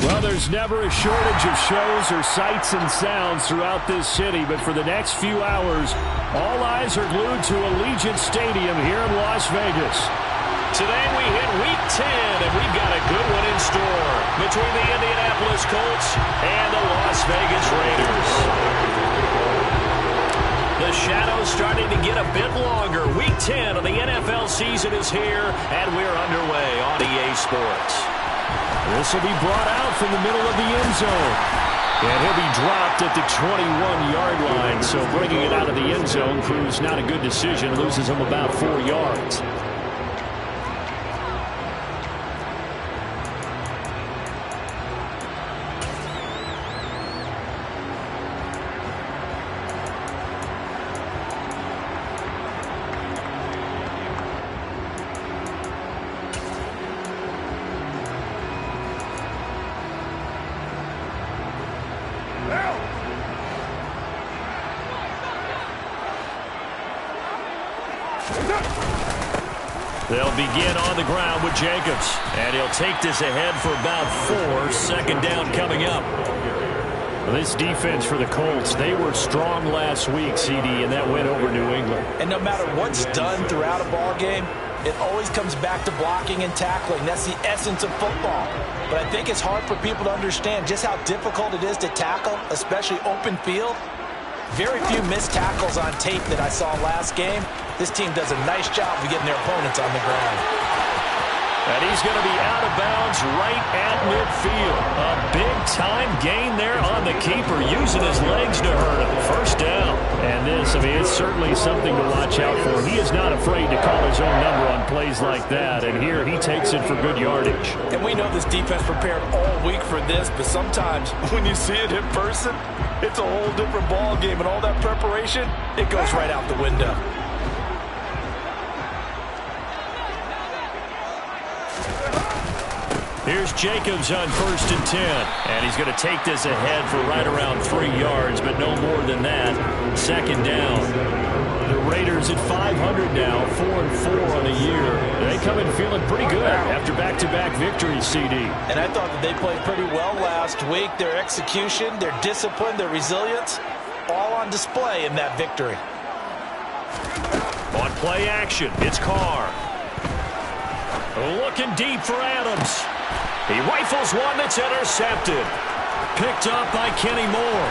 Well, there's never a shortage of shows or sights and sounds throughout this city, but for the next few hours, all eyes are glued to Allegiant Stadium here in Las Vegas. Today we hit Week 10, and we've got a good one in store between the Indianapolis Colts and the Las Vegas Raiders. The shadow's starting to get a bit longer. Week 10 of the NFL season is here, and we're underway on EA Sports. This will be brought out from the middle of the end zone. And he'll be dropped at the 21-yard line. So bringing it out of the end zone proves not a good decision. Loses him about 4 yards. They'll begin on the ground with Jacobs. And he'll take this ahead for about 4. Second down coming up. Well, this defense for the Colts, they were strong last week, CD, and that went over New England. And no matter what's done throughout a ball game, it always comes back to blocking and tackling. That's the essence of football. But I think it's hard for people to understand just how difficult it is to tackle, especially open field. Very few missed tackles on tape that I saw last game. This team does a nice job of getting their opponents on the ground. And he's going to be out of bounds right at midfield. A big-time gain there on the keeper, using his legs to hurt him. First down. And this, I mean, it's certainly something to watch out for. He is not afraid to call his own number on plays like that. And here he takes it for good yardage. And we know this defense prepared all week for this, but sometimes when you see it in person, it's a whole different ball game. And all that preparation, it goes right out the window. Here's Jacobs on 1st and 10. And he's going to take this ahead for right around 3 yards, but no more than that. Second down. The Raiders at 500 now, 4-4 on the year. They come in feeling pretty good after back-to-back victories, CD. And I thought that they played pretty well last week. Their execution, their discipline, their resilience, all on display in that victory. On play action, it's Carr. Looking deep for Adams. He rifles one that's intercepted. Picked up by Kenny Moore.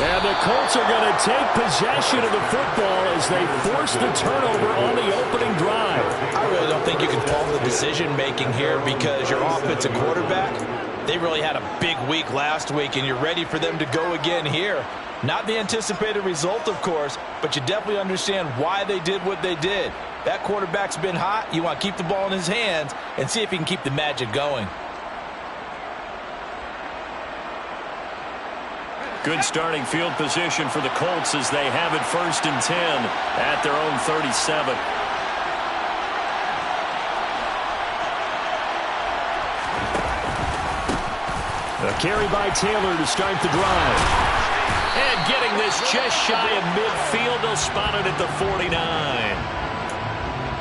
And the Colts are going to take possession of the football as they force the turnover on the opening drive. I really don't think you can fault the decision-making here because your offensive quarterback, they really had a big week last week, and you're ready for them to go again here. Not the anticipated result, of course, but you definitely understand why they did what they did. That quarterback's been hot. You want to keep the ball in his hands and see if he can keep the magic going. Good starting field position for the Colts as they have it 1st and 10 at their own 37. A carry by Taylor to start the drive. And getting this just shy of midfield, they'll spot it at the 49.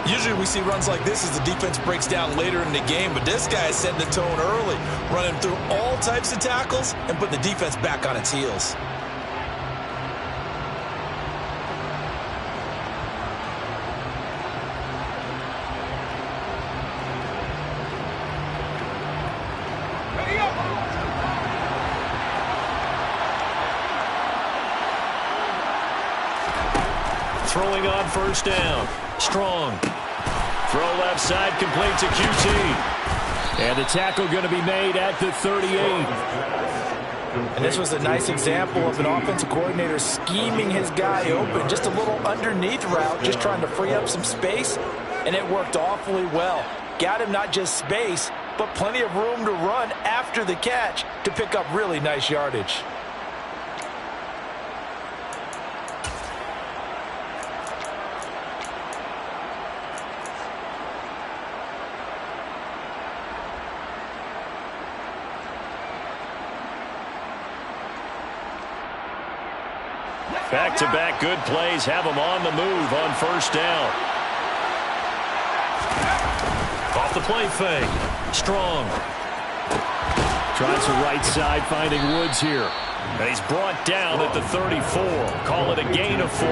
Usually we see runs like this as the defense breaks down later in the game, but this guy is setting the tone early, running through all types of tackles and putting the defense back on its heels. Throwing on 1st down. Strong. Throw left side, complete to QT. And the tackle going to be made at the 38. And this was a nice example of an offensive coordinator scheming his guy open. Just a little underneath route, just trying to free up some space. And it worked awfully well. Got him not just space, but plenty of room to run after the catch to pick up really nice yardage. Back-to-back good plays have them on the move on 1st down. Off the play fake. Strong. Tries the right side, finding Woods here. And he's brought down at the 34. Call it a gain of 4.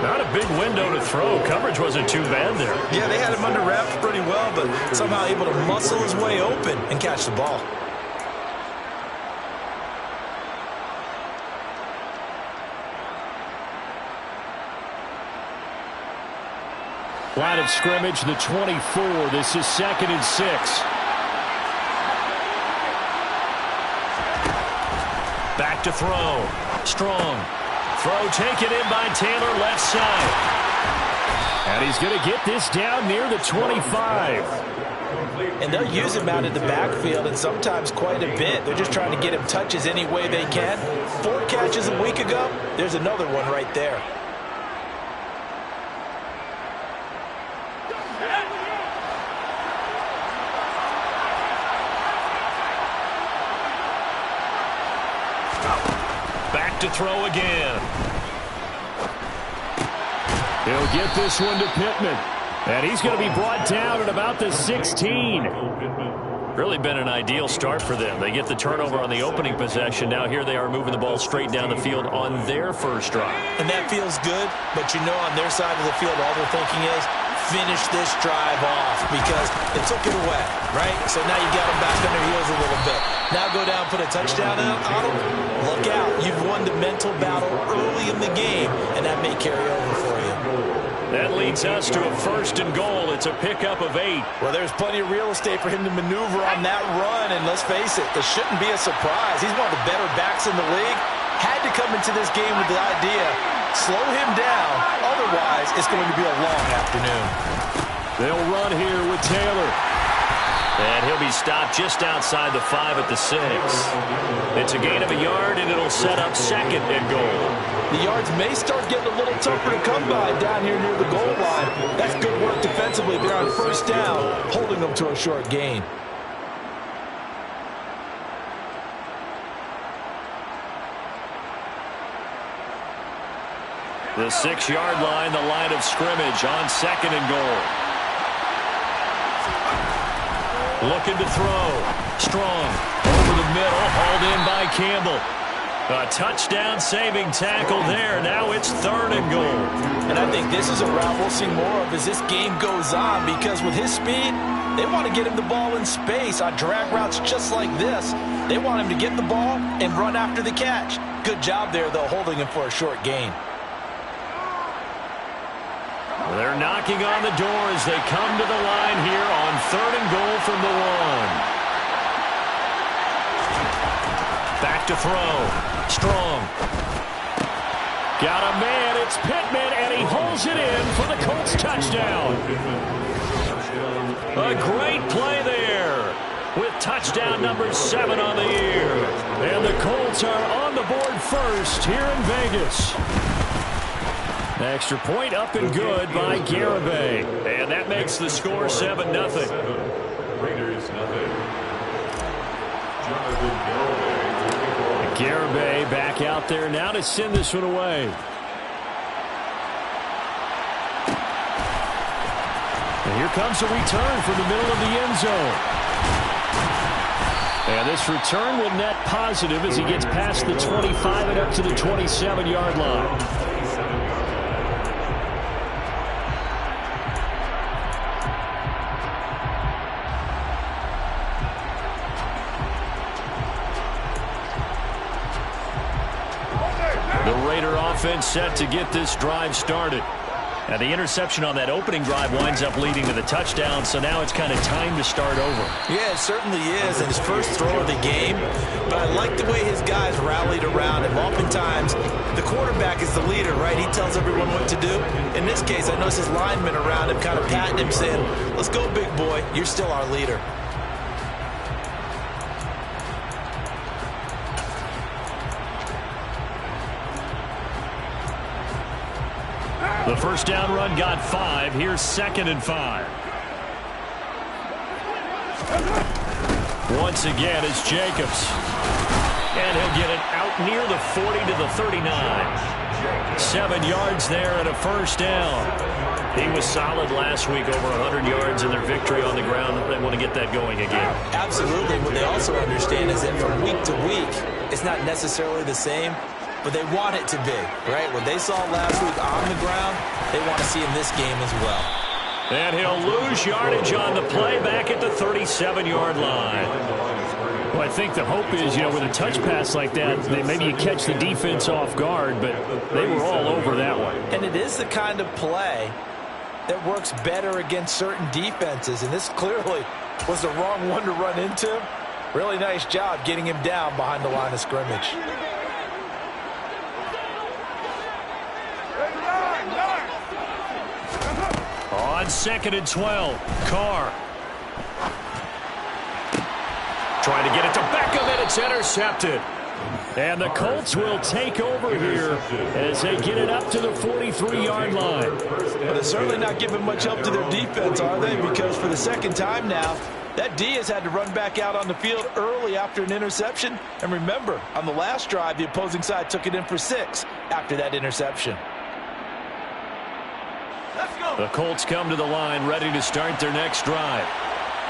Not a big window to throw. Coverage wasn't too bad there. Yeah, they had him under wraps pretty well, but somehow able to muscle his way open and catch the ball. Line of scrimmage, the 24. This is 2nd and 6. Back to throw. Strong. Throw taken in by Taylor, left side. And he's going to get this down near the 25. And they'll use him out in the backfield, and sometimes quite a bit. They're just trying to get him touches any way they can. 4 catches a week ago. There's another one right there. Back to throw again. He'll get this one to Pittman. And he's going to be brought down at about the 16. Really been an ideal start for them. They get the turnover on the opening possession. Now here they are moving the ball straight down the field on their first drive. And that feels good, but you know on their side of the field all they're thinking is finish this drive off because they took it away, right? So now you got them back on their heels a little bit. Now go down, put a touchdown on them. Look out. You've won the mental battle early in the game, and that may carry over for you. That leads us to a 1st and goal. It's a pickup of 8. Well, there's plenty of real estate for him to maneuver on that run, and let's face it, this shouldn't be a surprise. He's one of the better backs in the league. Had to come into this game with the idea, slow him down, otherwise it's going to be a long afternoon. They'll run here with Taylor. And he'll be stopped just outside the 5 at the 6. It's a gain of a yard, and it'll set up 2nd and goal. The yards may start getting a little tougher to come by down here near the goal line. That's good work defensively there on 1st down, holding them to a short gain. The 6-yard line, the line of scrimmage on 2nd and goal. Looking to throw. Strong. Over the middle. Hauled in by Campbell. A touchdown saving tackle there. Now it's 3rd and goal. And I think this is a route we'll see more of as this game goes on because with his speed, they want to get him the ball in space on drag routes just like this. They want him to get the ball and run after the catch. Good job there, though, holding him for a short gain. They're knocking on the door as they come to the line here on 3rd and goal from the 1. Back to throw. Strong. Got a man. It's Pittman, and he holds it in for the Colts touchdown. A great play there with touchdown number 7 on the year. And the Colts are on the board first here in Vegas. Extra point up and good by Garibay. And that makes the score 7-0. Raiders, nothing. Garibay back out there now to send this one away. And here comes a return from the middle of the end zone. And this return will net positive as he gets past the 25 and up to the 27-yard line. Offense set to get this drive started. Now the interception on that opening drive winds up leading to the touchdown, so now it's kind of time to start over. Yeah, it certainly is, and his first throw of the game. But I like the way his guys rallied around him. Oftentimes, the quarterback is the leader, right? He tells everyone what to do. In this case, I noticed his linemen around him kind of patting him, saying, "Let's go, big boy. You're still our leader." The first down run got 5. Here's 2nd and 5. Once again, it's Jacobs. And he'll get it out near the 40 to the 39. 7 yards there and a first down. He was solid last week, over 100 yards in their victory on the ground. They want to get that going again. Absolutely. What they also understand is that from week to week, it's not necessarily the same, but they want it to be, right? What they saw last week on the ground, they want to see in this game as well. And he'll lose yardage on the play back at the 37-yard line. Well, I think the hope is, with a touch pass like that, maybe you catch the defense off guard, but they were all over that one. And it is the kind of play that works better against certain defenses, and this clearly was the wrong one to run into. Really nice job getting him down behind the line of scrimmage. On 2nd and 12, Carr. Trying to get it to Beckham, and it's intercepted. And the Colts will take over here as they get it up to the 43-yard line. Well, they're certainly not giving much help to their defense, are they? Because for the second time now, that D has had to run back out on the field early after an interception. And remember, on the last drive, the opposing side took it in for 6 after that interception. The Colts come to the line ready to start their next drive.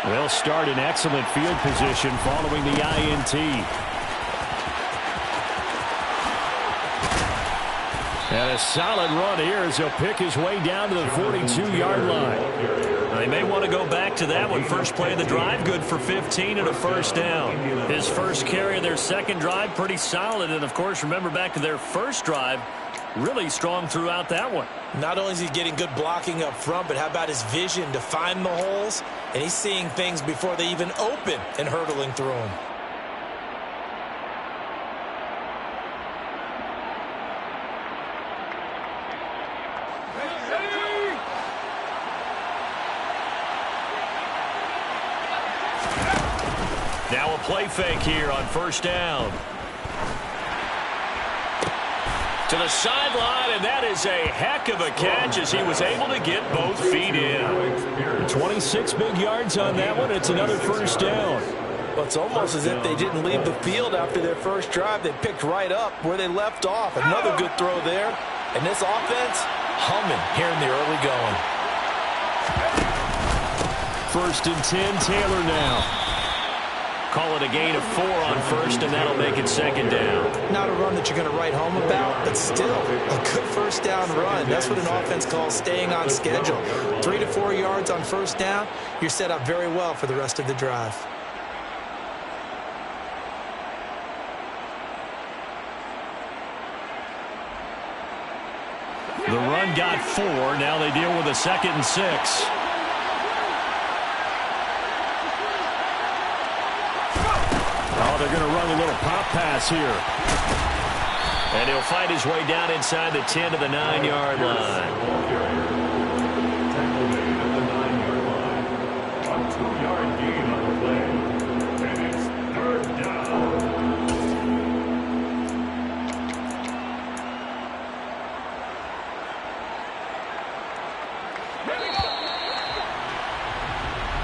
They'll start in excellent field position following the INT. And a solid run here as he'll pick his way down to the 42-yard line. They may want to go back to that one. First play of the drive, good for 15 and a first down. His first carry of their second drive, pretty solid. And, of course, remember back to their first drive, really strong throughout that one. Not only is he getting good blocking up front, but how about his vision to find the holes? And he's seeing things before they even open and hurtling through them. Now a play fake here on first down. To the sideline, and that is a heck of a catch as he was able to get both feet in. 26 big yards on that one. It's another first down. Well, it's almost as if they didn't leave the field after their first drive. They picked right up where they left off. Another good throw there. And this offense, humming here in the early going. 1st and 10, Taylor now. Call it a gain of 4 on first, and that'll make it second down. Not a run that you're going to write home about, but still a good first down run. That's what an offense calls staying on schedule. 3 to 4 yards on first down, you're set up very well for the rest of the drive. The run got 4. Now they deal with a 2nd and 6. Oh, they're going to run a little pop pass here. And he'll fight his way down inside the 10 to the 9-yard line.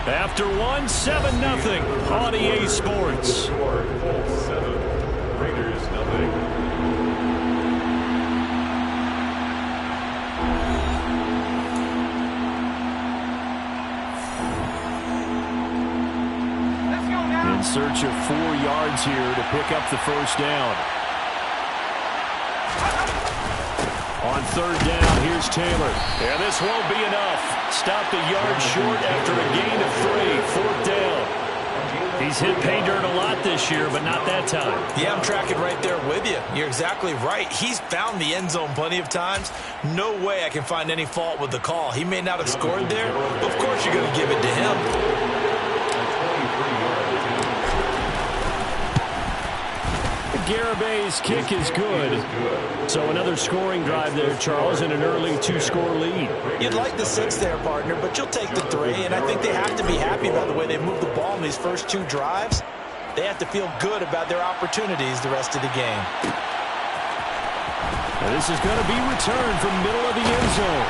After 1, 7-0 on EA Sports. Raiders, nothing. In search of 4 yards here to pick up the first down. On 3rd down, here's Taylor. And this won't be enough. Stopped a yard short after a gain of 3. 4th down. He's hit pay dirt a lot this year, but not that time. Yeah, I'm tracking right there with you. You're exactly right. He's found the end zone plenty of times. No way I can find any fault with the call. He may not have scored there, but of course you're going to give it to him. Garabay's kick is good. So another scoring drive there, Charles, and an early 2-score lead. You'd like the 6 there, partner, but you'll take the 3, and I think they have to be happy about the way they moved the ball in these first 2 drives. They have to feel good about their opportunities the rest of the game. And this is going to be returned from middle of the end zone.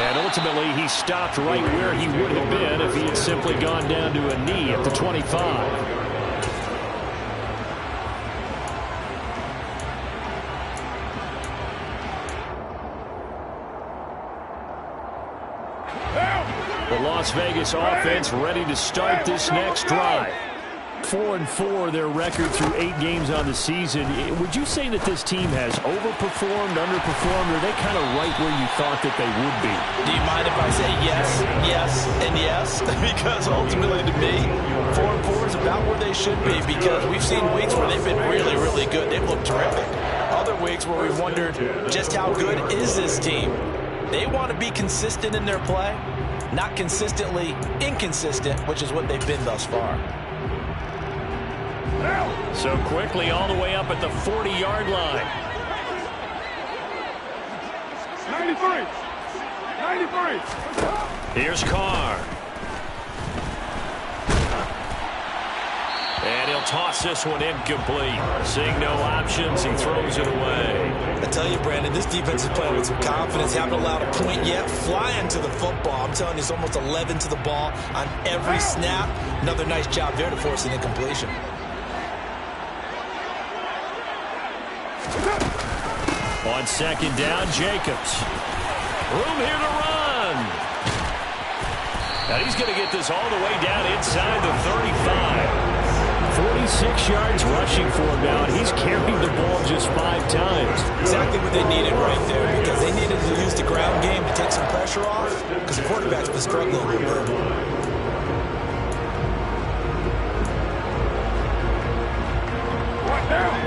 And ultimately, he stopped right where he would have been if he had simply gone down to a knee at the 25. The Las Vegas offense ready to start this next drive. 4-4 their record through 8 games on the season. Would you say that this team has overperformed, underperformed, or are they kind of right where you thought that they would be? Do you mind if I say yes, yes, and yes? Because ultimately to me, 4-4 is about where they should be, because we've seen weeks where they've been really, really good. They've looked terrific. Other weeks where we've wondered just how good is this team. They want to be consistent in their play, not consistently inconsistent, which is what they've been thus far. So quickly all the way up at the 40-yard line. 93. Here's Carr. And he'll toss this one incomplete. Seeing no options, he throws it away. I tell you, Brandon, this defense is playing with some confidence. Haven't allowed a point yet. Flying to the football. I'm telling you, it's almost 11 to the ball on every snap. Another nice job there to force an incompletion. On second down, Jacobs. Room here to run. And he's going to get this all the way down inside the 35. 46 yards rushing for him now, and he's carried the ball just 5 times. Exactly what they needed right there, because they needed to use the ground game to take some pressure off, because the quarterback's been struggling a little bit.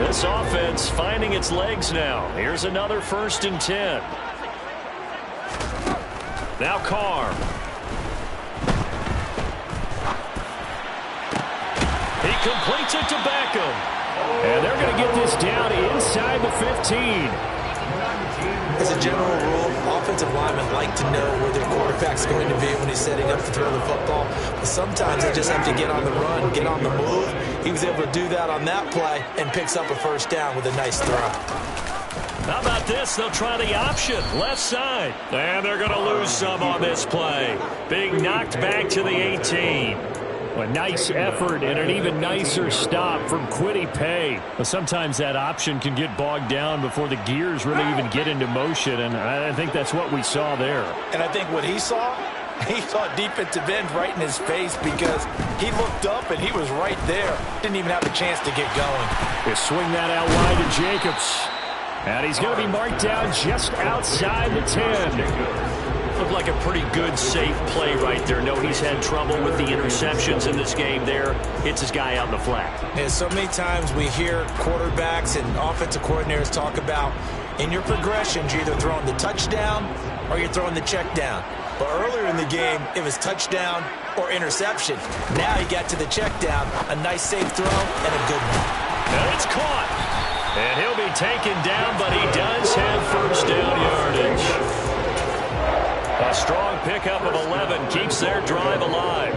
This offense finding its legs now. Here's another 1st and 10. Now Carr. He completes it to Beckham. And they're going to get this down inside the 15. As a general rule, offensive linemen like to know where their quarterback's going to be when he's setting up to throw the football. But sometimes they just have to get on the run, get on the move. He was able to do that on that play and picks up a 1st down with a nice throw. How about this? They'll try the option, left side. And they're going to lose some on this play. Being knocked back to the 18. A nice effort and an even nicer stop from Kwity Paye. But sometimes that option can get bogged down before the gears really even get into motion, and I think that's what we saw there. And I think what he saw defensive end right in his face, because he looked up and he was right there. Didn't even have a chance to get going. They swing that out wide to Jacobs. And he's going to be marked down just outside the 10. Looked like a pretty good, safe play right there. No, he's had trouble with the interceptions in this game there. Hits his guy out in the flat. And so many times we hear quarterbacks and offensive coordinators talk about, in your progressions, you're either throwing the touchdown or you're throwing the check down. But earlier in the game, it was touchdown or interception. Now he got to the check down, a nice safe throw, and a good one. And it's caught. And he'll be taken down, but he does have 1st down yardage. A strong pickup of 11 keeps their drive alive.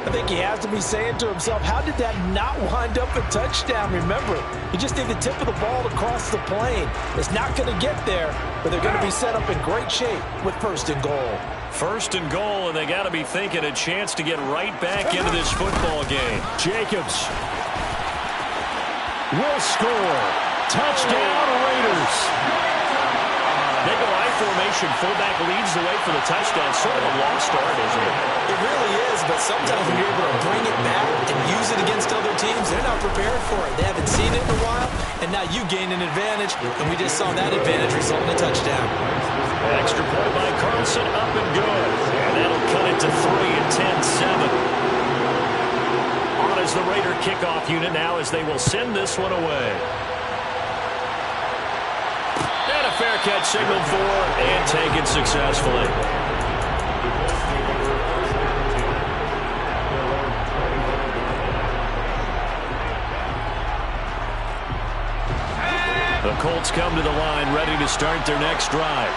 I think he has to be saying to himself, how did that not wind up a touchdown? Remember, he just need the tip of the ball to cross the plane. It's not going to get there, but they're going to be set up in great shape with 1st and goal. 1st and goal, and they got to be thinking a chance to get right back into this football game. Jacobs will score. Touchdown, Raiders. They go I formation. Fullback leads the way for the touchdown. Sort of a long start, isn't it? It really is, but sometimes when you're able to bring it back and use it against other teams, they're not prepared for it. They haven't seen it in a while, and now you gain an advantage, and we just saw that advantage result in a touchdown. Extra point by Carlson, up and good. And that'll cut it to 3 and 10-7. On is the Raider kickoff unit now as they will send this one away. And a fair catch signaled for and taken successfully. The Colts come to the line ready to start their next drive.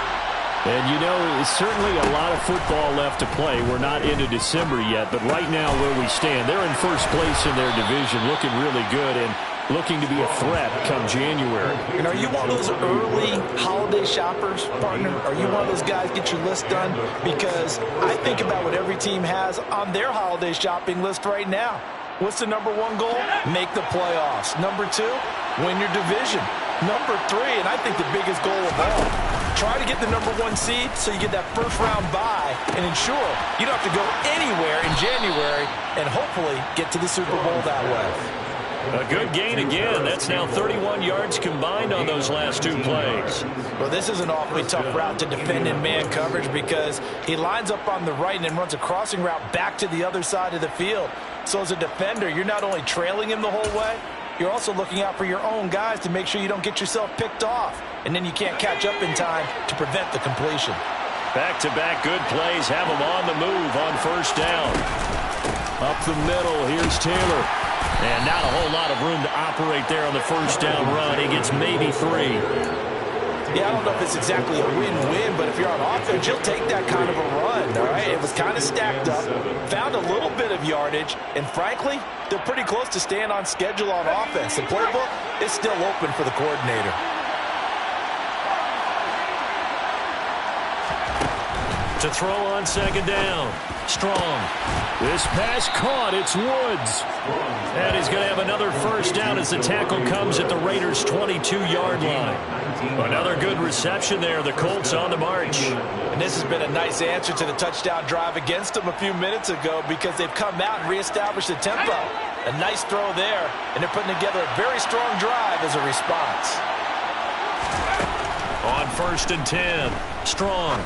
And, you know, it's certainly a lot of football left to play. We're not into December yet, but right now where we stand, they're in 1st place in their division, looking really good and looking to be a threat come January. And are you one of those early holiday shoppers, partner? Are you one of those guys get your list done? Because I think about what every team has on their holiday shopping list right now. What's the number 1 goal? Make the playoffs. Number 2, win your division. Number 3, and I think the biggest goal of all, try to get the #1 seed so you get that first-round bye and ensure you don't have to go anywhere in January and hopefully get to the Super Bowl that way. A good gain again. That's now 31 yards combined on those last two plays. Well, this is an awfully tough route to defend in man coverage because he lines up on the right and then runs a crossing route back to the other side of the field. So as a defender, you're not only trailing him the whole way, you're also looking out for your own guys to make sure you don't get yourself picked off. And then you can't catch up in time to prevent the completion. Back-to-back good plays have him on the move on first down. Up the middle, here's Taylor. And not a whole lot of room to operate there on the first down run. He gets maybe 3. Yeah, I don't know if it's exactly a win-win, but if you're on offense, you'll take that kind of a run, all right? It was kind of stacked up, found a little bit of yardage, and frankly, they're pretty close to staying on schedule on offense. The playbook is still open for the coordinator. To throw on second down. Strong. This pass caught. It's Woods. And he's going to have another first down as the tackle comes at the Raiders' 22-yard line. Another good reception there. The Colts on the march. And this has been a nice answer to the touchdown drive against them a few minutes ago because they've come out and reestablished the tempo. A nice throw there, and they're putting together a very strong drive as a response. On 1st and 10. Strong.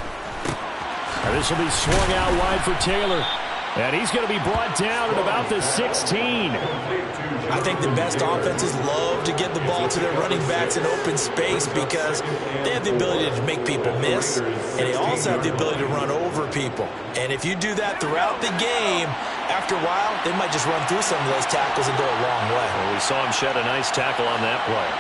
This will be swung out wide for Taylor. And he's going to be brought down at about the 16. I think the best offenses love to get the ball to their running backs in open space because they have the ability to make people miss, and they also have the ability to run over people. And if you do that throughout the game, after a while, they might just run through some of those tackles and go a long way. Well, we saw him shed a nice tackle on that play.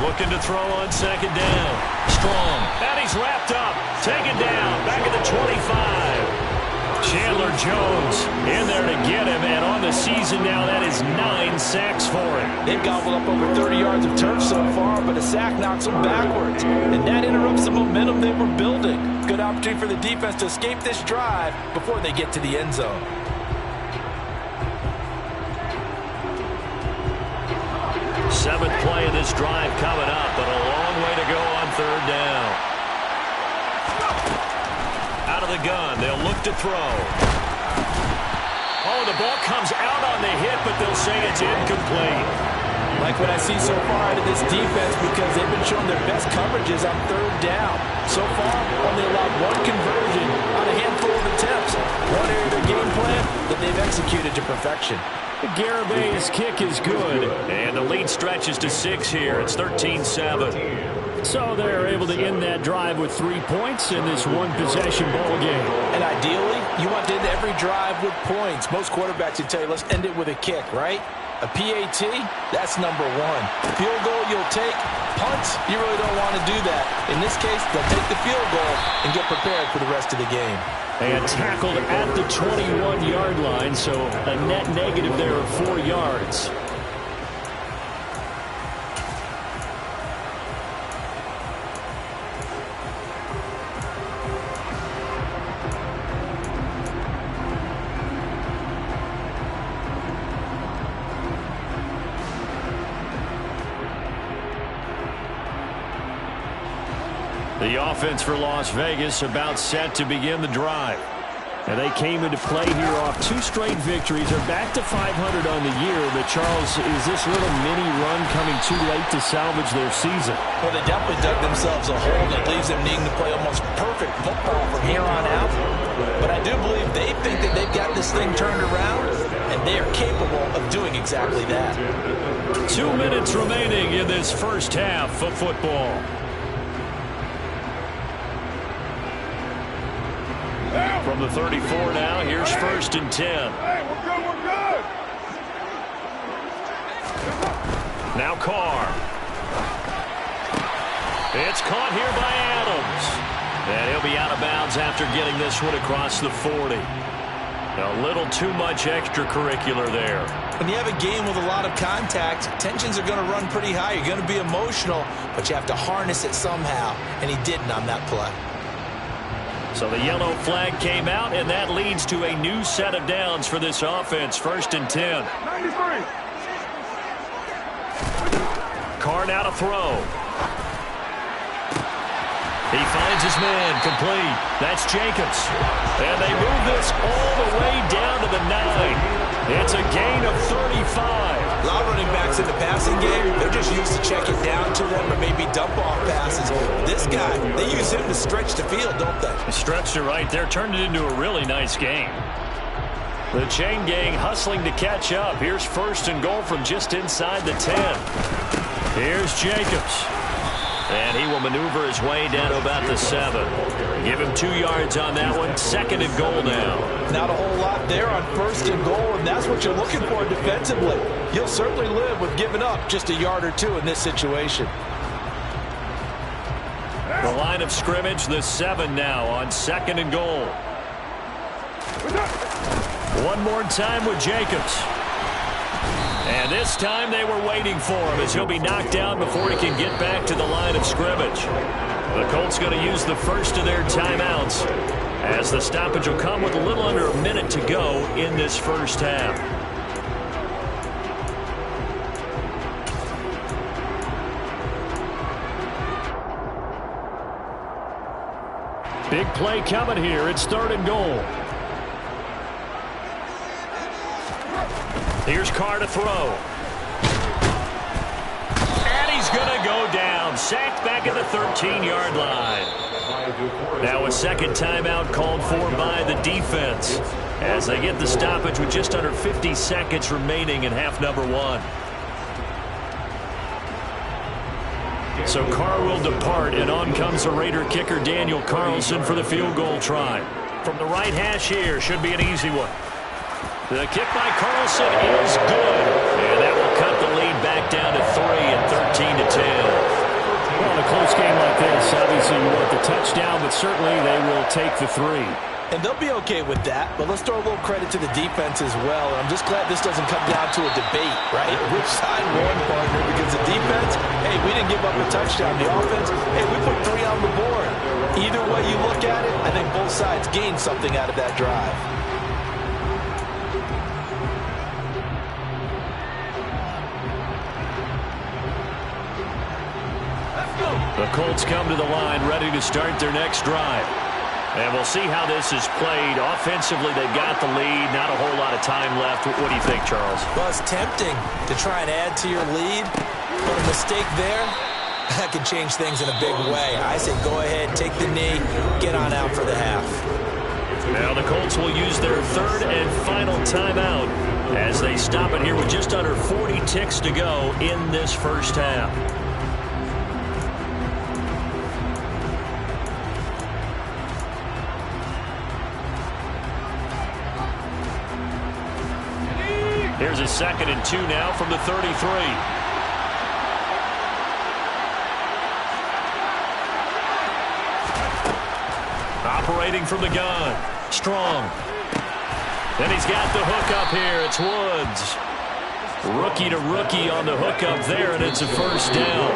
Looking to throw on second down. Strong. And he's wrapped up. Taken down. Back at the 25. Chandler Jones in there to get him. And on the season now, that is 9 sacks for him. They've gobbled up over 30 yards of turf so far, but a sack knocks them backwards. And that interrupts the momentum they were building. Good opportunity for the defense to escape this drive before they get to the end zone. Seventh play of this drive coming up, but a long way to go on third down. Out of the gun, they'll look to throw. Oh, the ball comes out on the hit, but they'll say it's incomplete. Like what I see so far out of this defense because they've been showing their best coverages on third down. So far, only allowed one conversion on a handful of attempts. One area of their game plan that they've executed to perfection. Garabay's kick is good, and the lead stretches to 6 here. It's 13-7. So they're able to end that drive with 3 points in this one-possession ball game. And ideally, you want to end every drive with points. Most quarterbacks would tell you, let's end it with a kick, right? A PAT, that's number 1. Field goal you'll take. Punts, you really don't want to do that. In this case, they'll take the field goal and get prepared for the rest of the game. And tackled at the 21-yard line, so a net negative there of 4 yards. The offense for Las Vegas about set to begin the drive. And they came into play here off 2 straight victories. They're back to 500 on the year. But, Charles, is this little mini run coming too late to salvage their season? Well, they definitely dug themselves a hole that leaves them needing to play almost perfect football from here on out. But I do believe they think that they've got this thing turned around, and they are capable of doing exactly that. 2 minutes remaining in this first half of football. From the 34 now, here's 1st and 10. Hey, we're good. Now Carr. It's caught here by Adams. And he'll be out of bounds after getting this one across the 40. A little too much extracurricular there. When you have a game with a lot of contact, tensions are going to run pretty high. You're going to be emotional, but you have to harness it somehow. And he didn't on that play. So the yellow flag came out, and that leads to a new set of downs for this offense. 1st and 10. 93. Carr now to throw. He finds his man, complete. That's Jacobs. And they move this all the way down to the 9. It's a gain of 35. A lot of running backs in the passing game, they're just used to check it down to them or maybe dump off passes. This guy, they use him to stretch the field, don't they? Stretched it right there, turned it into a really nice game. The chain gang hustling to catch up. Here's first and goal from just inside the 10. Here's Jacobs. And he will maneuver his way down to about the 7. Give him 2 yards on that one. Second and goal now. Not a whole lot there on first and goal, and that's what you're looking for defensively. You'll certainly live with giving up just a yard or 2 in this situation. The line of scrimmage, the 7 now on second and goal. One more time with Jacobs. And this time they were waiting for him as he'll be knocked down before he can get back to the line of scrimmage. The Colts going to use the first of their timeouts as the stoppage will come with a little under a minute to go in this first half. Big play coming here. It's third and goal. Here's Carr to throw. And he's going to go down. Sacked back at the 13-yard line. Now a second timeout called for by the defense as they get the stoppage with just under 50 seconds remaining in half number 1. So Carr will depart, and on comes the Raider kicker Daniel Carlson for the field goal try. From the right hash here, should be an easy one. The kick by Carlson is good, and that will cut the lead back down to 3 and 13-10. Well, in a close game like this, obviously you want the touchdown, but certainly they will take the 3. And they'll be okay with that, but let's throw a little credit to the defense as well. And I'm just glad this doesn't come down to a debate, right? Which side won, partner? Because the defense, hey, we didn't give up a touchdown. The offense, hey, we put 3 on the board. Either way you look at it, I think both sides gained something out of that drive. The Colts come to the line ready to start their next drive. And we'll see how this is played. Offensively, they've got the lead. Not a whole lot of time left. What do you think, Charles? Well, it's tempting to try and add to your lead. But a mistake there, that could change things in a big way. I say go ahead, take the knee, get on out for the half. Now the Colts will use their third and final timeout as they stop it here with just under 40 ticks to go in this first half. Here's a 2nd and 2 now from the 33. Operating from the gun. Strong. Then he's got the hookup here. It's Woods. Rookie to rookie on the hookup there, and it's a first down.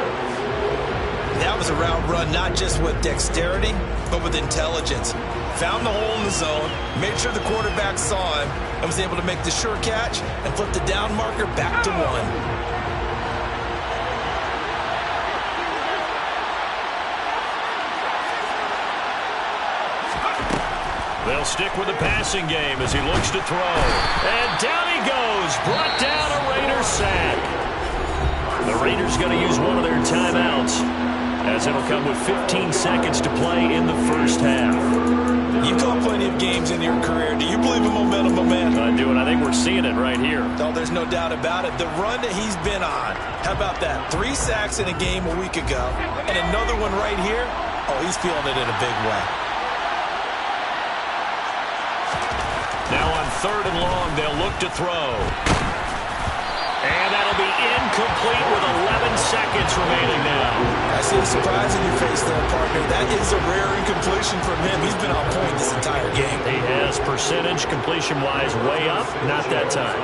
That was a route run not just with dexterity, but with intelligence. Found the hole in the zone, made sure the quarterback saw him, and was able to make the sure catch and flip the down marker back to 1. They'll stick with the passing game as he looks to throw. And down he goes. Brought down a Raiders sack. The Raiders going to use one of their timeouts as it'll come with 15 seconds to play in the first half. You've called plenty of games in your career. Do you believe in momentum, my man? I do, and I think we're seeing it right here. No, there's no doubt about it. The run that he's been on. How about that? 3 sacks in a game a week ago. And another one right here. Oh, he's feeling it in a big way. Now on 3rd and long, they'll look to throw. And that'll be incomplete with 11 seconds remaining now. I see the surprise in your face there, partner. That is a rare incompletion from him. He's been on point this entire game. He has percentage completion-wise way up. Not that time.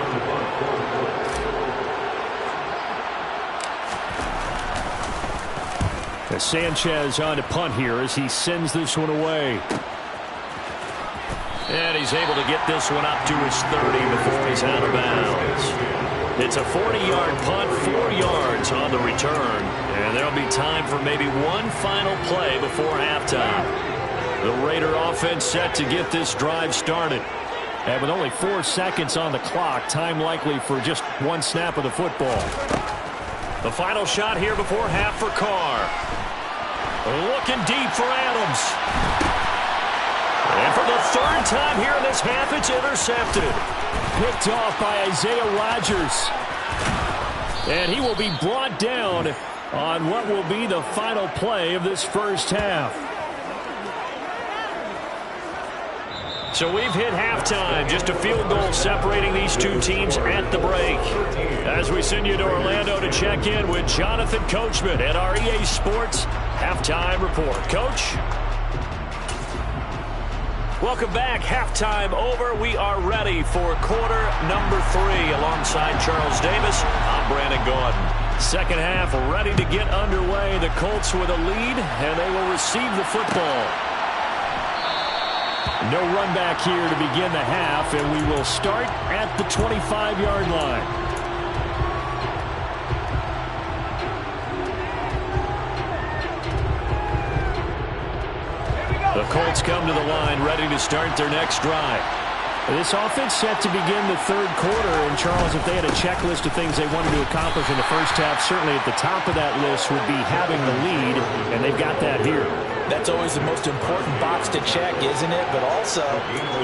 As Sanchez on to punt here as he sends this one away. And he's able to get this one up to his 30 before he's out of bounds. It's a 40-yard punt, 4 yards on the return. And there'll be time for maybe one final play before halftime. The Raider offense set to get this drive started. And with only 4 seconds on the clock, time likely for just one snap of the football. The final shot here before half for Carr. Looking deep for Adams. And for the 3rd time here in this half, it's intercepted. Picked off by Isaiah Rodgers. And he will be brought down on what will be the final play of this first half. So we've hit halftime. Just a field goal separating these two teams at the break. As we send you to Orlando to check in with Jonathan Coachman at our EA Sports Halftime Report. Coach? Welcome back. Halftime over. We are ready for quarter number 3. Alongside Charles Davis, I'm Brandon Gaudin. Second half ready to get underway. The Colts with a lead, and they will receive the football. No run back here to begin the half, and we will start at the 25-yard line. The Colts come to the line ready to start their next drive. This offense set to begin the 3rd quarter, and Charles, if they had a checklist of things they wanted to accomplish in the first half, certainly at the top of that list would be having the lead, and they've got that here. That's always the most important box to check, isn't it? But also,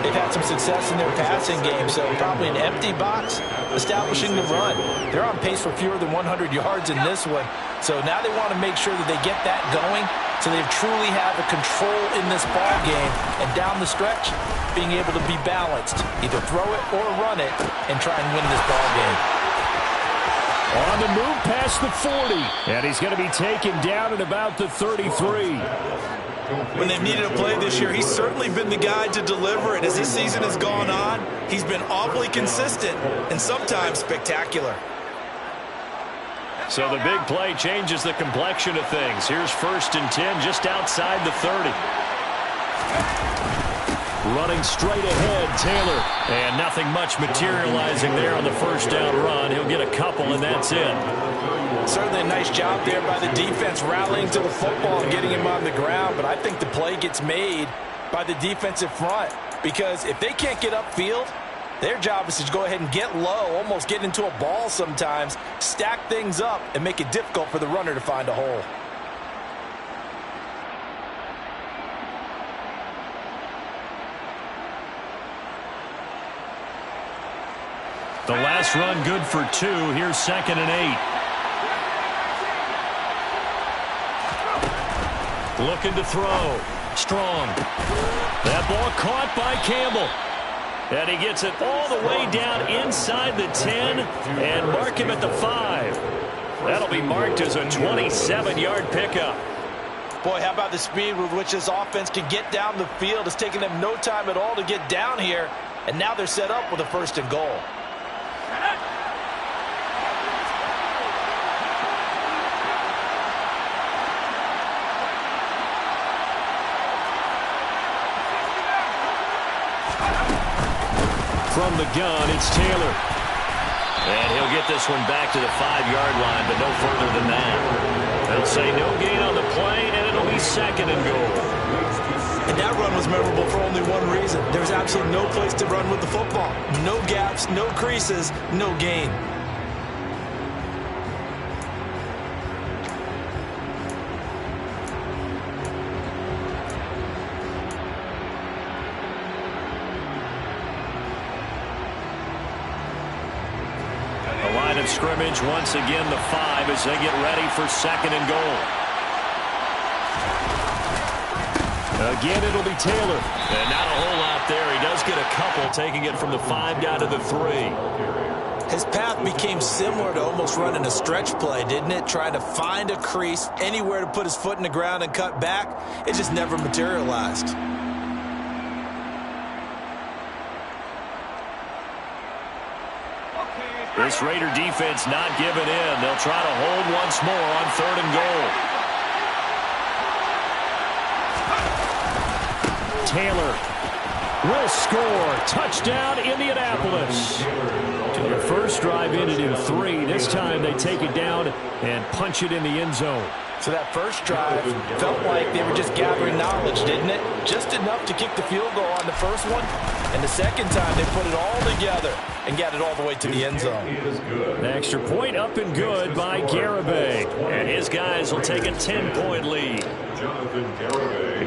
they've had some success in their passing game, so probably an empty box establishing the run. They're on pace for fewer than 100 yards in this one, so now they want to make sure that they get that going so they truly have a control in this ball game, and down the stretch, being able to be balanced, either throw it or run it, and try and win this ball game. On the move past the 40, and he's going to be taken down at about the 33. When they've needed a play this year, he's certainly been the guy to deliver it. As this season has gone on, he's been awfully consistent and sometimes spectacular. So the big play changes the complexion of things. Here's 1st and 10 just outside the 30. Running straight ahead, Taylor. And nothing much materializing there on the first down run. He'll get a couple, and that's it. Certainly a nice job there by the defense rallying to the football and getting him on the ground. But I think the play gets made by the defensive front, because if they can't get upfield, their job is to go ahead and get low, almost get into a ball sometimes, stack things up, and make it difficult for the runner to find a hole. The last run good for 2. Here's 2nd and 8. Looking to throw. Strong. That ball caught by Campbell. And he gets it all the way down inside the 10 and mark him at the 5. That'll be marked as a 27-yard pickup. Boy, how about the speed with which this offense can get down the field? It's taken them no time at all to get down here, and now they're set up with a 1st and goal. From the gun, it's Taylor. And he'll get this one back to the 5-yard line, but no further than that. They'll say no gain on the play, and it'll be 2nd and goal. And that run was memorable for only one reason. There's absolutely no place to run with the football. No gaps, no creases, no gain. Scrimmage once again the 5 as they get ready for 2nd and goal. Again, it'll be Taylor. And not a whole lot there. He does get a couple, taking it from the 5 down to the 3. His path became similar to almost running a stretch play, didn't it? Trying to find a crease, anywhere to put his foot in the ground and cut back. It just never materialized. This Raider defense not giving in. They'll try to hold once more on 3rd and goal. Taylor will score. Touchdown, Indianapolis. Their first drive ended in 3. This time they take it down and punch it in the end zone. So that first drive felt like they were just gathering knowledge, didn't it? Just enough to kick the field goal on the first one. And the second time, they put it all together and got it all the way to the end zone. The extra point up and good by Garibay. And his guys will take a 10-point lead.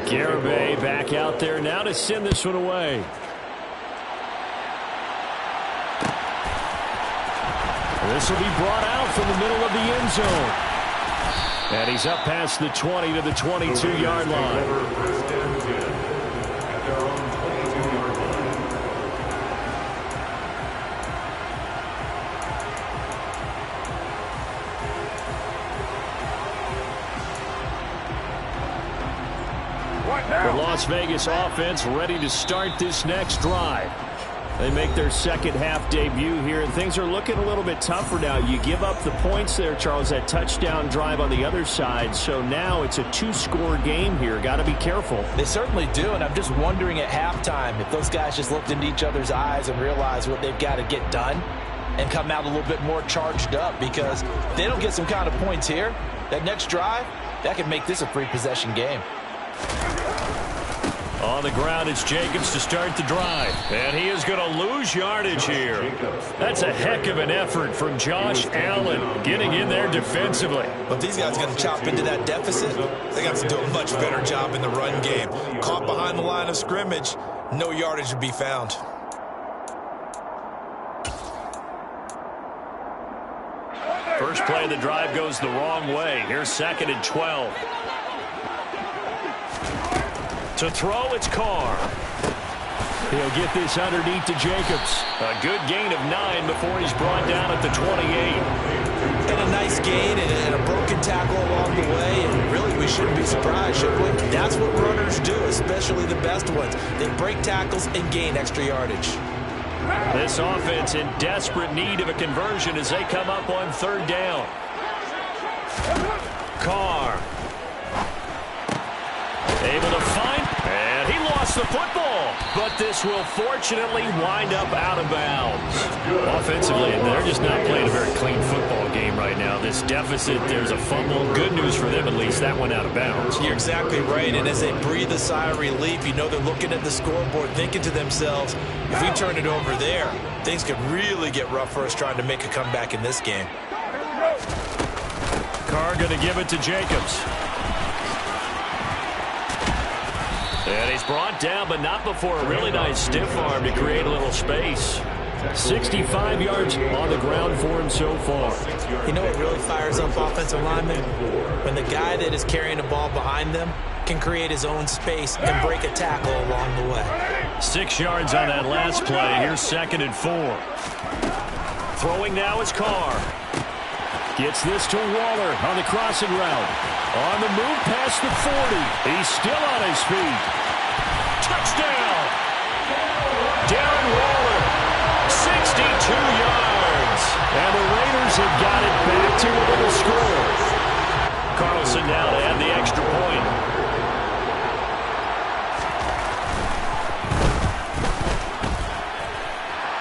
Garibay back out there now to send this one away. This will be brought out from the middle of the end zone. And he's up past the 20 to the 22-yard line. The Las Vegas offense ready to start this next drive. They make their second half debut here, and things are looking a little bit tougher now. You give up the points there, Charles, that touchdown drive on the other side. So now it's a 2-score game here. Got to be careful. They certainly do, and I'm just wondering at halftime if those guys just looked into each other's eyes and realized what they've got to get done and come out a little bit more charged up, because if they don't get some kind of points here, that next drive, that could make this a free possession game. On the ground, it's Jacobs to start the drive. And he is going to lose yardage here. That's a heck of an effort from Josh Allen getting in there defensively. But these guys are going to chop into that deficit. They got to do a much better job in the run game. Caught behind the line of scrimmage, no yardage to be found. First play of the drive goes the wrong way. Here's 2nd and 12. To throw, it's Carr. He'll get this underneath to Jacobs. A good gain of 9 before he's brought down at the 28. And a nice gain and a broken tackle along the way. And really, we shouldn't be surprised, should we? That's what runners do, especially the best ones. They break tackles and gain extra yardage. This offense in desperate need of a conversion as they come up on 3rd down. Carr. Able to find, and he lost the football. But this will fortunately wind up out of bounds. Offensively, they're just not playing a very clean football game right now. This deficit, there's a fumble. Good news for them, at least. That went out of bounds. You're exactly right. And as they breathe a sigh of relief, you know they're looking at the scoreboard, thinking to themselves, if we turn it over there, things could really get rough for us trying to make a comeback in this game. Carr going to give it to Jacobs. And he's brought down, but not before a really nice stiff arm to create a little space. 65 yards on the ground for him so far. You know what really fires up offensive linemen? When the guy that is carrying the ball behind them can create his own space and break a tackle along the way. 6 yards on that last play. Here's 2nd and 4. Throwing now is Carr. Gets this to Waller on the crossing route. On the move past the 40. He's still on his feet. Touchdown! Darren Waller, 62 yards. And the Raiders have got it back to within a score. Carlson now to add the extra point.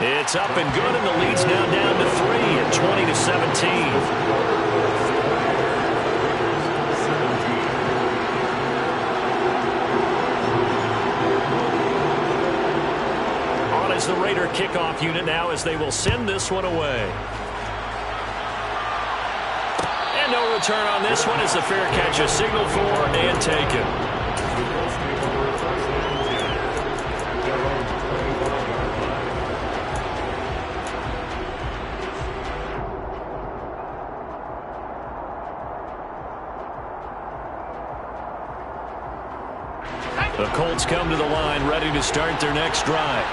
It's up and good, and the lead's now down to 3 at 20-17. Is the Raider kickoff unit now as they will send this one away. And no return on this one as the fair catch is signaled for and taken. The Colts come to the line ready to start their next drive.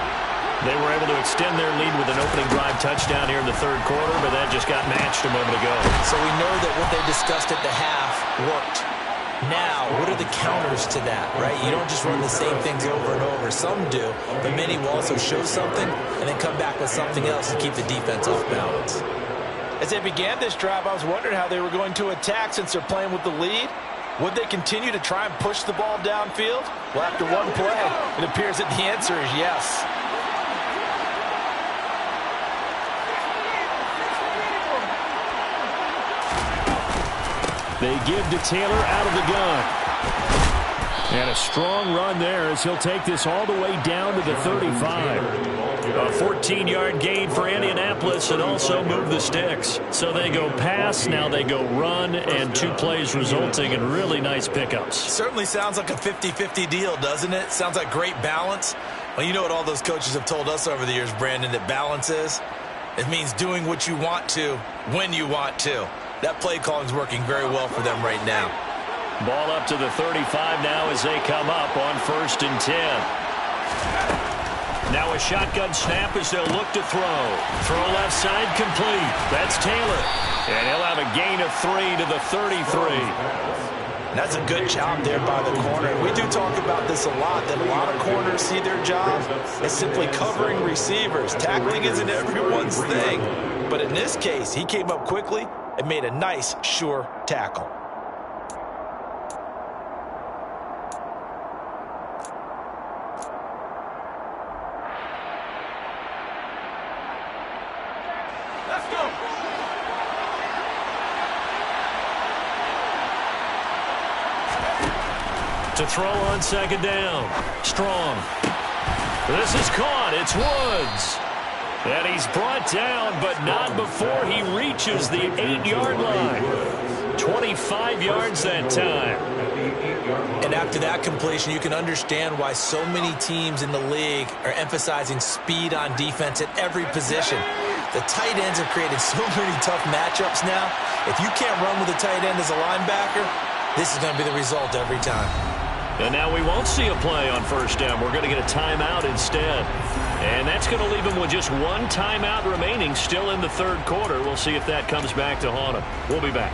They were able to extend their lead with an opening drive touchdown here in the 3rd quarter, but that just got matched a moment ago. So we know that what they discussed at the half worked. Now, what are the counters to that, right? You don't just run the same things over and over. Some do, but many will also show something and then come back with something else to keep the defense off balance. As they began this drive, I was wondering how they were going to attack since they're playing with the lead. Would they continue to try and push the ball downfield? Well, after one play, it appears that the answer is yes. They give to Taylor out of the gun. And a strong run there as he'll take this all the way down to the 35. A 14-yard gain for Indianapolis and also move the sticks. So they go pass, now they go run, and 2 plays resulting in really nice pickups. Certainly sounds like a 50-50 deal, doesn't it? Sounds like great balance. Well, you know what all those coaches have told us over the years, Brandon, that balance is? It means doing what you want to when you want to. That play calling is working very well for them right now. Ball up to the 35 now as they come up on 1st and 10. Now a shotgun snap as they'll look to throw. Throw left side complete. That's Taylor. And he'll have a gain of 3 to the 33. That's a good job there by the corner. We do talk about this a lot, that a lot of corners see their job as simply covering receivers. Tackling isn't everyone's thing. But in this case, he came up quickly and made a nice, sure tackle. Let's go. To throw on 2nd down. Strong. This is caught. It's Woods. And he's brought down, but not before he reaches the 8-yard line. 25 yards that time. And after that completion, you can understand why so many teams in the league are emphasizing speed on defense at every position. The tight ends have created so many tough matchups now. If you can't run with a tight end as a linebacker, this is going to be the result every time. And now we won't see a play on 1st down. We're going to get a timeout instead. And that's going to leave him with just 1 timeout remaining still in the 3rd quarter. We'll see if that comes back to haunt him. We'll be back.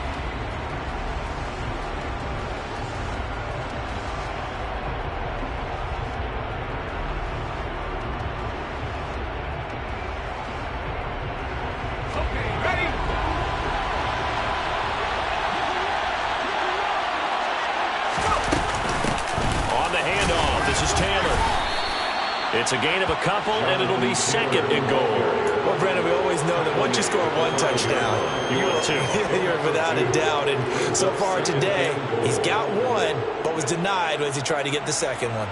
It's a gain of a couple, and it'll be 2nd and goal. Well, Brandon, we always know that once you score 1 touchdown, you will too. You're without a doubt. And so far today, he's got 1, but was denied as he tried to get the 2nd one.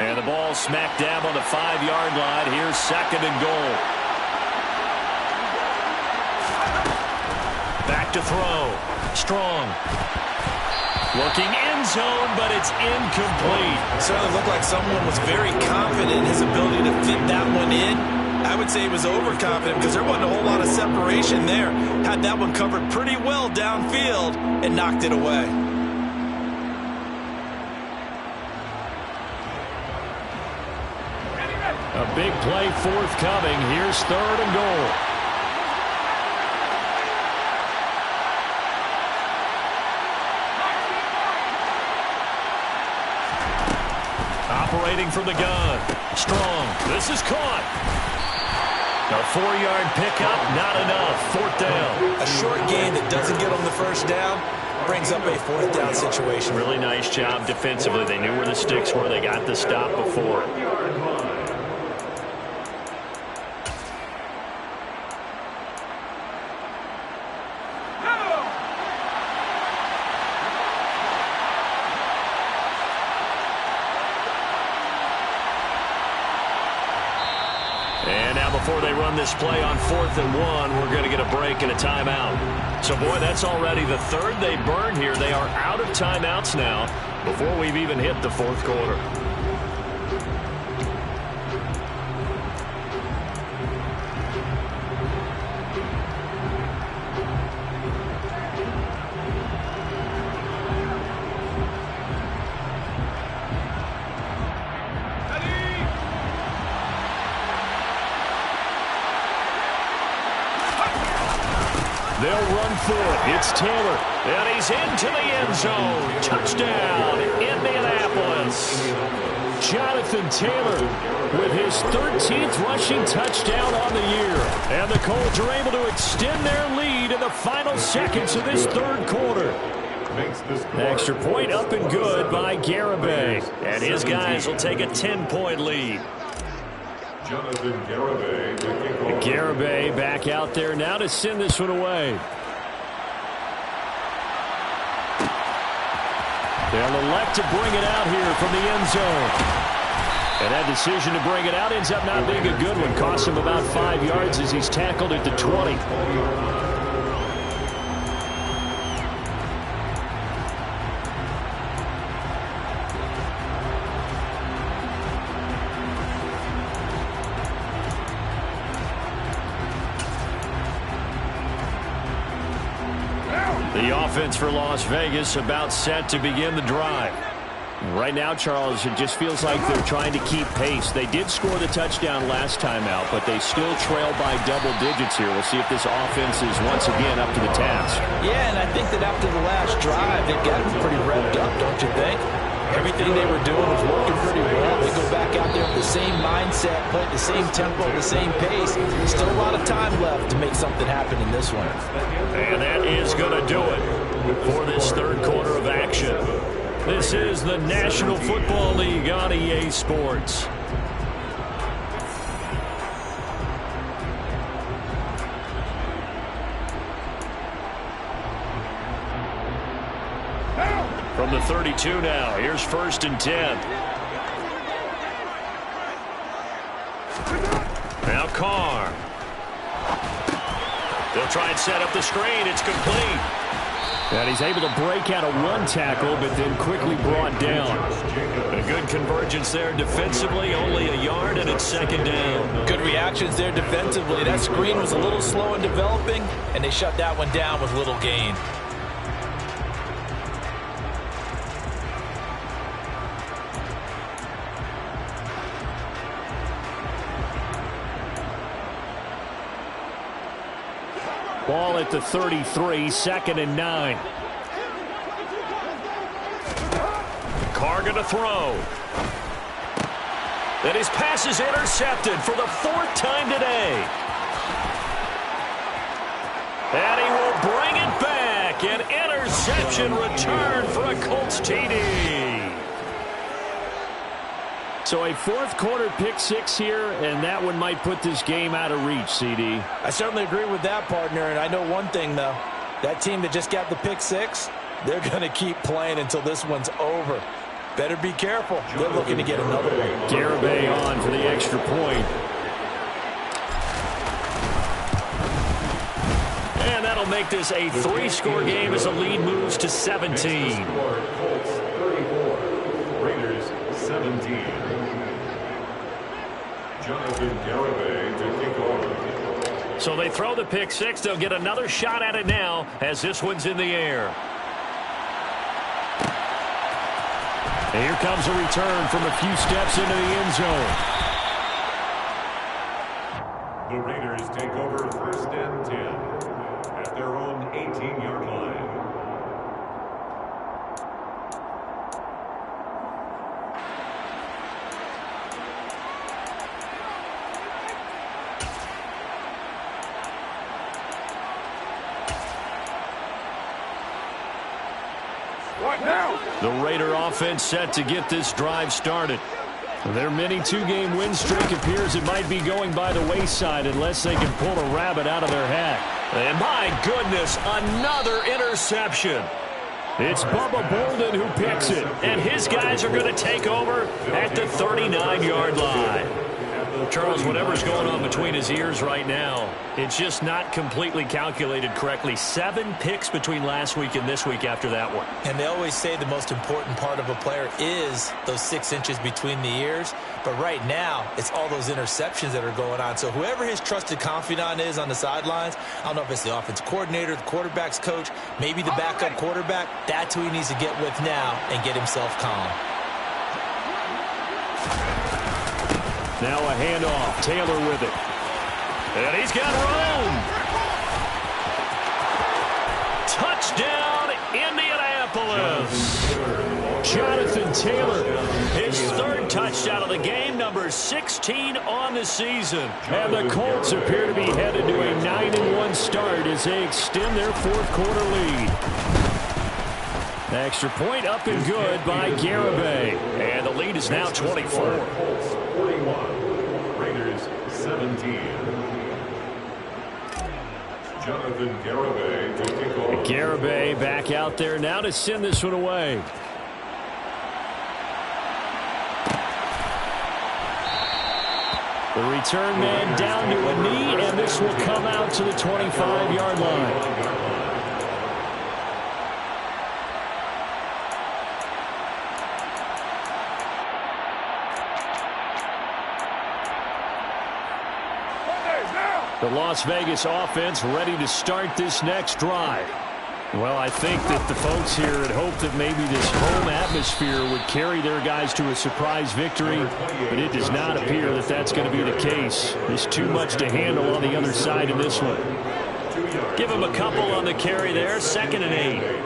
And the ball smack dab on the 5-yard line. Here's 2nd and goal. Back to throw. Strong. Looking end zone, but it's incomplete. Certainly looked like someone was very confident in his ability to fit that one in. I would say he was overconfident because there wasn't a whole lot of separation there. Had that one covered pretty well downfield and knocked it away. A big play forthcoming. Here's 3rd and goal. Operating from the gun. Strong. This is caught. A 4-yard pickup, not enough. 4th down. A short gain that doesn't get on the 1st down brings up a 4th down situation. Really nice job defensively. They knew where the sticks were. They got the stop before it. Before they run this play on 4th and 1, we're going to get a break and a timeout. So, boy, that's already the 3rd they burned here. They are out of timeouts now before we've even hit the 4th quarter. They'll run for it. It's Taylor. And he's into the end zone. Touchdown, Indianapolis. Jonathan Taylor with his 13th rushing touchdown on the year. And the Colts are able to extend their lead in the final seconds of this third quarter. The extra point up and good by Garibay. And his guys will take a 10-point lead. Jonathan Garibay. Garibay back out there now to send this one away. They'll elect to bring it out here from the end zone. And that decision to bring it out ends up not being a good one. Costs him about 5 yards as he's tackled at the 20. The offense for Las Vegas about set to begin the drive. Right now, Charles, it just feels like they're trying to keep pace. They did score the touchdown last time out, but they still trail by double digits here. We'll see if this offense is once again up to the task. Yeah, and I think that after the last drive, they've got them pretty revved up, don't you think? Everything they were doing was working pretty well. They go back out there with the same mindset, play at the same tempo, the same pace. Still a lot of time left to make something happen in this one. And that is going to do it for this third quarter of action. This is the National Football League on EA Sports. From the 32 now, here's 1st and 10. Now Carr. They'll try and set up the screen. It's complete. And he's able to break out of one tackle, but then quickly brought down. A good convergence there defensively, only a yard, and it's 2nd down. Good reactions there defensively. That screen was a little slow in developing, and they shut that one down with little gain. Ball at the 33, 2nd and 9. Carr going to throw. And his pass is intercepted for the 4th time today. And he will bring it back. An interception return for a Colts TD. So a 4th quarter pick 6 here, and that one might put this game out of reach, CD. I certainly agree with that, partner, and I know one thing, though. That team that just got the pick 6, they're going to keep playing until this one's over. Better be careful. They're looking to get another one. Garibay on for the extra point. And that'll make this a 3-score game as the lead moves to 17. Colts 34, Raiders 17. Jonathan Garibay to kick off. So they throw the pick 6. They'll get another shot at it now as this one's in the air. And here comes a return from a few steps into the end zone. The Raiders take over 1st and 10 at their own 18-yard line. What now? The Raider offense set to get this drive started. Their mini 2-game win streak appears it might be going by the wayside unless they can pull a rabbit out of their hat. And my goodness, another interception. It's Bubba Bolden who picks it. And his guys are going to take over at the 39-yard line. Charles, whatever's going on between his ears right now, it's just not completely calculated correctly. 7 picks between last week and this week after that one. And they always say the most important part of a player is those 6 inches between the ears. But right now, it's all those interceptions that are going on. So whoever his trusted confidant is on the sidelines, I don't know if it's the offense coordinator, the quarterback's coach, maybe the backup quarterback, that's who he needs to get with now and get himself calm. Now a handoff. Taylor with it. And he's got room. Touchdown, Indianapolis. Jonathan Taylor. His third touchdown of the game, number 16 on the season. And the Colts appear to be headed to a 9-1 start as they extend their fourth quarter lead. Extra point up and good by Garibay. And the lead is now 24. Colts 41, Raiders 17. Jonathan Garibay to kick off. Garibay back out there now to send this one away. The return man down to a knee, and this will come out to the 25-yard line. The Las Vegas offense ready to start this next drive. Well, I think that the folks here had hoped that maybe this home atmosphere would carry their guys to a surprise victory, but it does not appear that that's going to be the case. There's too much to handle on the other side in this one. Give him a couple on the carry there, 2nd and 8.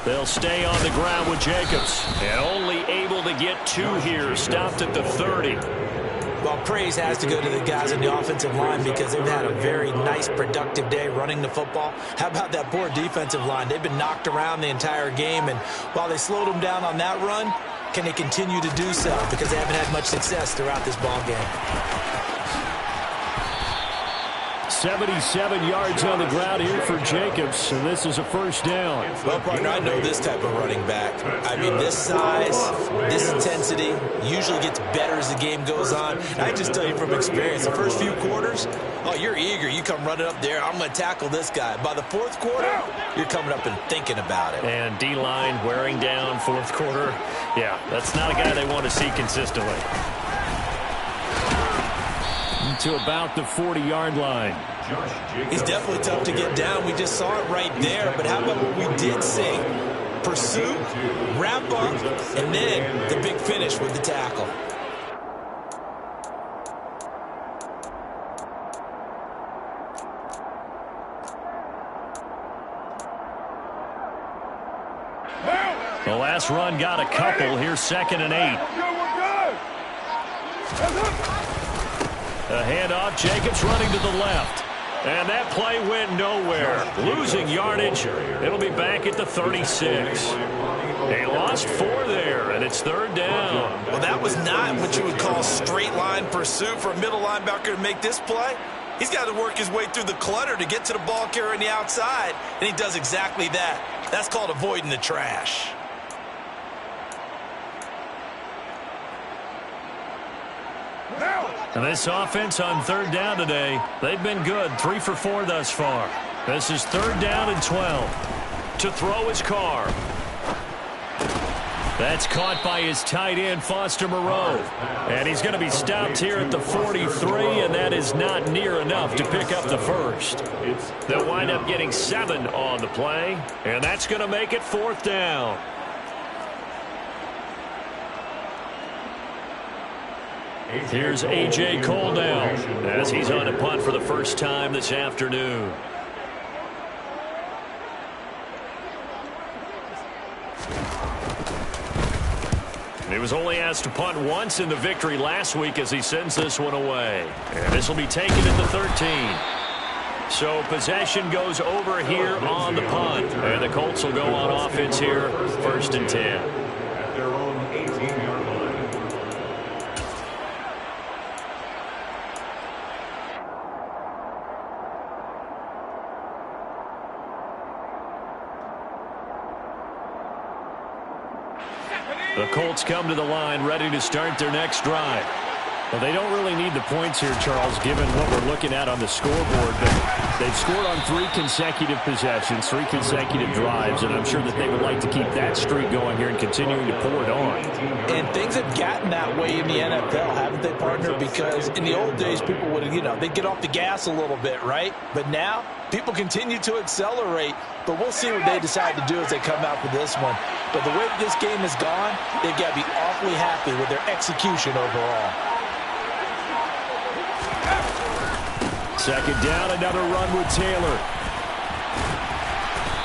They'll stay on the ground with Jacobs. And only able to get 2 here. Stopped at the 30. Well, praise has to go to the guys on the offensive line because they've had a very nice, productive day running the football. How about that poor defensive line? They've been knocked around the entire game, and while they slowed them down on that run, can they continue to do so? Because they haven't had much success throughout this ball game. 77 yards on the ground here for Jacobs, and this is a first down. Well, partner, I know this type of running back. I mean, this size, this intensity usually gets better as the game goes on. And I just tell you from experience, the first few quarters, oh, you're eager. You come running up there, I'm going to tackle this guy. By the fourth quarter, you're coming up and thinking about it. And D-line wearing down fourth quarter. Yeah, that's not a guy they want to see consistently. To about the 40-yard line. He's definitely tough to get down. We just saw it right there. But how about what we did see? Pursuit, wrap up, and then the big finish with the tackle. The last run got a couple. Here's 2nd and 8. A handoff, Jacobs running to the left. And that play went nowhere. Losing yardage. It'll be back at the 36. They lost 4 there, and it's 3rd down. Well, that was not what you would call straight line pursuit for a middle linebacker to make this play. He's got to work his way through the clutter to get to the ball carrier on the outside, and he does exactly that. That's called avoiding the trash. And this offense on 3rd down today, they've been good. 3 for 4 thus far. This is 3rd down and 12. To throw is Carr. That's caught by his tight end, Foster Moreau. And he's going to be stopped here at the 43, and that is not near enough to pick up the first. They'll wind up getting 7 on the play, and that's going to make it 4th down. Here's A.J. Cole now as he's on a punt for the first time this afternoon. He was only asked to punt once in the victory last week as he sends this one away. And this will be taken at the 13. So possession goes over here on the punt. And the Colts will go on offense here, 1st and 10. At their own 18-yard line. The Colts come to the line ready to start their next drive. Well, they don't really need the points here, Charles, given what we're looking at on the scoreboard. But they've scored on 3 consecutive possessions, 3 consecutive drives, and I'm sure that they would like to keep that streak going here and continuing to pour it on. And things have gotten that way in the NFL, haven't they, partner? Because in the old days, people would, they'd get off the gas a little bit, right? But now, people continue to accelerate. But we'll see what they decide to do as they come out for this one. But the way that this game has gone, they've got to be awfully happy with their execution overall. Second down, another run with Taylor.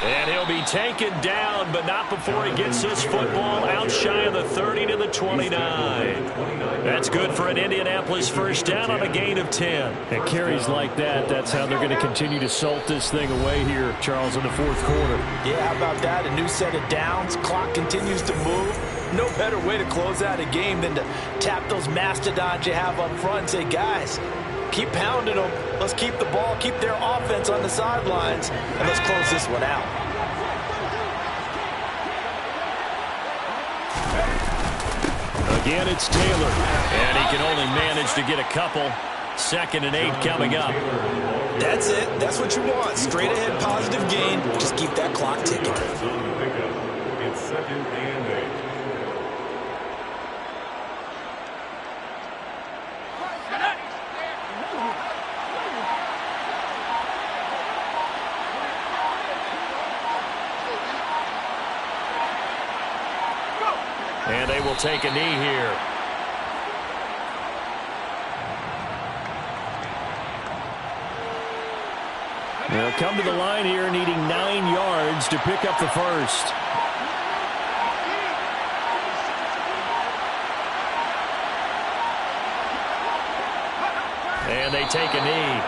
And he'll be taken down, but not before he gets this football out shy of the 30 to the 29. That's good for an Indianapolis first down on a gain of 10. And carries like that, that's how they're going to continue to salt this thing away here, Charles, in the fourth quarter. Yeah, how about that? A new set of downs. Clock continues to move. No better way to close out a game than to tap those mastodons you have up front and say, guys, keep pounding them. Let's keep the ball, keep their offense on the sidelines, and let's close this one out. Again, it's Taylor. And he can only manage to get a couple. 2nd and 8 coming up. That's it. That's what you want. Straight ahead positive gain. Just keep that clock ticking. It's 2nd and 8. And they will take a knee here. They'll come to the line here needing 9 yards to pick up the first. And they take a knee.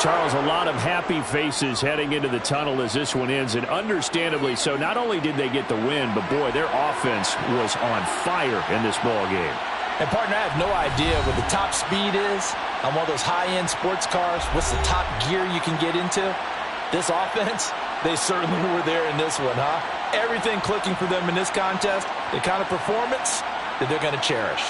Charles, a lot of happy faces heading into the tunnel as this one ends, and understandably so. Not only did they get the win, but, boy, their offense was on fire in this ball game. And, partner, I have no idea what the top speed is on one of those high-end sports cars. What's the top gear you can get into? This offense, they certainly were there in this one, huh? Everything clicking for them in this contest, the kind of performance that they're going to cherish.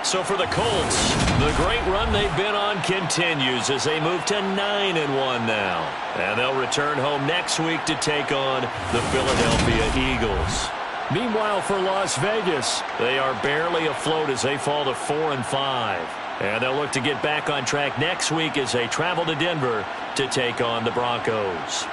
So for the Colts, the great run they've been on continues as they move to 9-1 now. And they'll return home next week to take on the Philadelphia Eagles. Meanwhile, for Las Vegas, they are barely afloat as they fall to 4-5. And they'll look to get back on track next week as they travel to Denver to take on the Broncos.